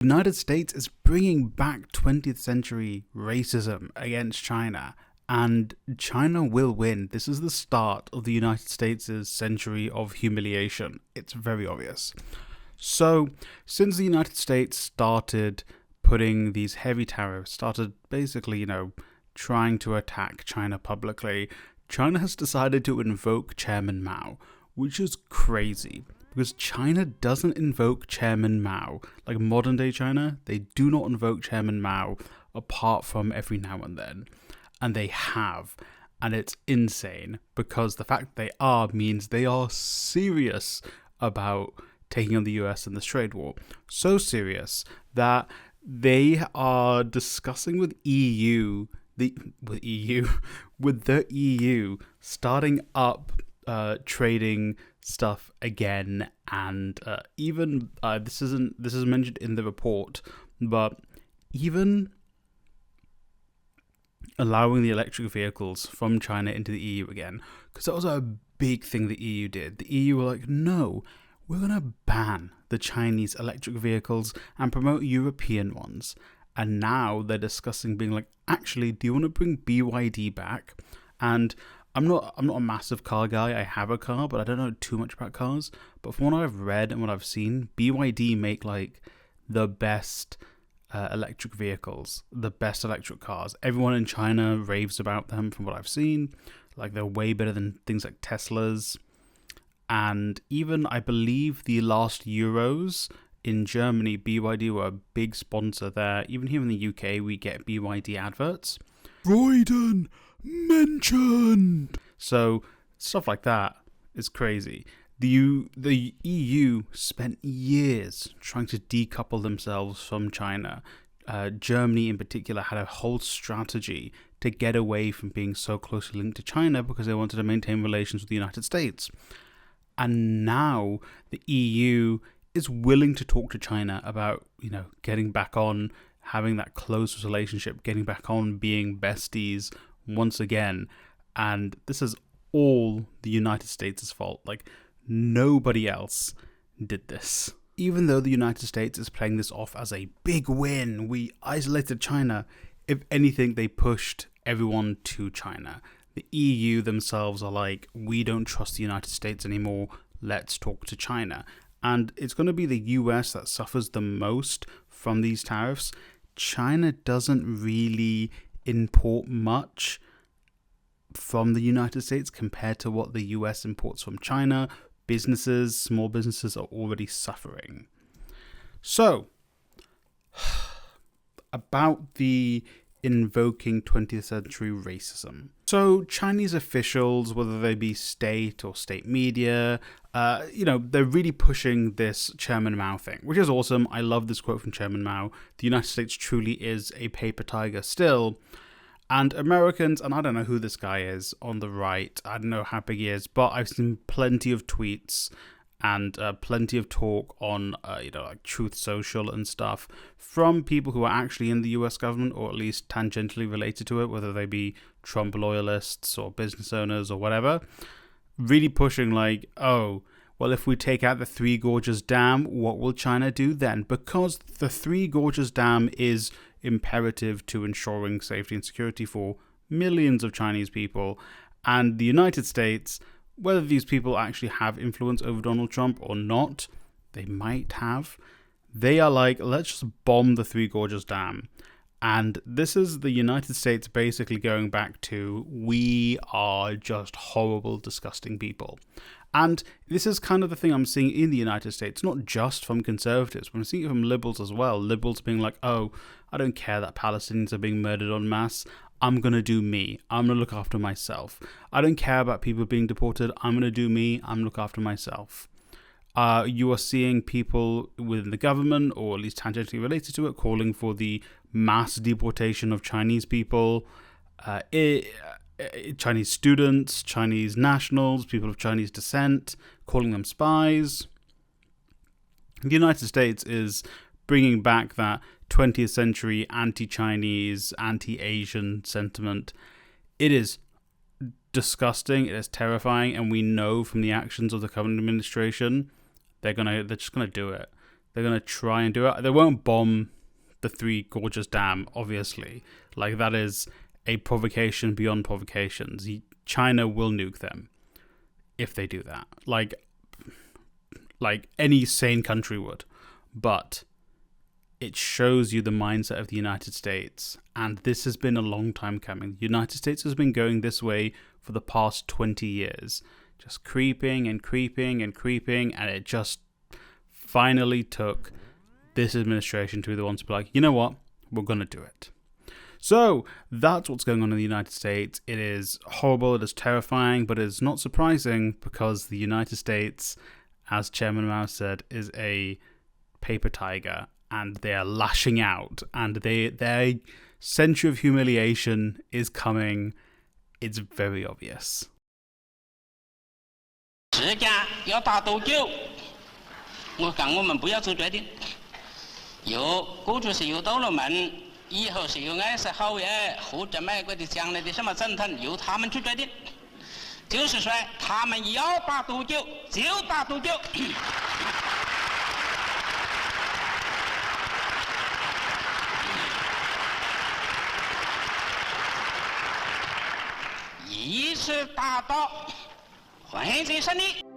The United States is bringing back 20th century racism against China, and China will win. This is the start of the United States' century of humiliation. It's very obvious. So, since the United States started putting these heavy tariffs, started basically, trying to attack China publicly, China has decided to invoke Chairman Mao, which is crazy. Because China doesn't invoke Chairman Mao. Like modern day China, they do not invoke Chairman Mao apart from every now and then. And they have. And it's insane because the fact they are means they are serious about taking on the US in this trade war. So serious that they are discussing with the EU starting up trading stuff again, and even this is mentioned in the report, but even allowing the electric vehicles from China into the EU again, because that was a big thing the EU did. The EU were like, no, we're going to ban the Chinese electric vehicles and promote European ones. And now they're discussing being like, actually, do you want to bring BYD back? And I'm not a massive car guy. I have a car, but I don't know too much about cars. But from what I've read and what I've seen, BYD make like the best electric vehicles, the best electric cars. Everyone in China raves about them from what I've seen. Like they're way better than things like Teslas. And even I believe the last Euros in Germany, BYD were a big sponsor there. Even here in the UK, we get BYD adverts. Croydon mentioned. So stuff like that is crazy. The EU spent years trying to decouple themselves from China. Germany in particular had a whole strategy to get away from being so closely linked to China because they wanted to maintain relations with the United States. And now the EU is willing to talk to China about, getting back on, having that close relationship, getting back on being besties once again. And this is all the United States' fault. Like, nobody else did this. Even though the United States is playing this off as a big win, we isolated China, if anything, they pushed everyone to China. The EU themselves are like, we don't trust the United States anymore, let's talk to China. And it's going to be the US that suffers the most from these tariffs. China doesn't really import much from the United States compared to what the US imports from China. Small businesses are already suffering. So, about the invoking 20th century racism. So Chinese officials, whether they be state or state media, they're really pushing this Chairman Mao thing, which is awesome. I love this quote from Chairman Mao. The United States truly is a paper tiger still. And Americans, and I don't know who this guy is on the right, I don't know how big he is, but I've seen plenty of tweets and plenty of talk on, like Truth Social and stuff from people who are actually in the US government, or at least tangentially related to it, whether they be Trump loyalists or business owners or whatever, really pushing like, oh, well, if we take out the Three Gorges Dam, what will China do then? Because the Three Gorges Dam is imperative to ensuring safety and security for millions of Chinese people. And the United States, whether these people actually have influence over Donald Trump or not, they might have. They are like, let's just bomb the Three Gorges Dam. And this is the United States basically going back to, we are just horrible, disgusting people. And this is kind of the thing I'm seeing in the United States, not just from conservatives, but I'm seeing it from liberals as well. Liberals being like, oh, I don't care that Palestinians are being murdered en masse. I'm going to do me. I'm going to look after myself. I don't care about people being deported. I'm going to do me. I'm going to look after myself. You are seeing people within the government, or at least tangentially related to it, calling for the mass deportation of Chinese people, Chinese students, Chinese nationals, people of Chinese descent, calling them spies. The United States is bringing back that 20th century anti-Chinese, anti-Asian sentiment. It is disgusting, it is terrifying, and we know from the actions of the current administration they're just gonna do it. They're going to try and do it. They won't bomb the Three Gorges Dam, obviously. Like, that is a provocation beyond provocations. China will nuke them if they do that. Like any sane country would. But it shows you the mindset of the United States. And this has been a long time coming. The United States has been going this way for the past 20 years. Just creeping and creeping and creeping. And it just finally took this administration to be the ones to be like, you know what? We're going to do it. So that's what's going on in the United States. It is horrible. It is terrifying. But it's not surprising because the United States, as Chairman Mao said, is a paper tiger. And they are lashing out. And their century of humiliation is coming. It's very obvious. 时间要打多久？我讲我们不要做决定。过去是有道路门，以后是有20号月或者美国的将来的什么总统，由他们去决定。就是说，他们要打多久就打多久。一直打到环境胜利。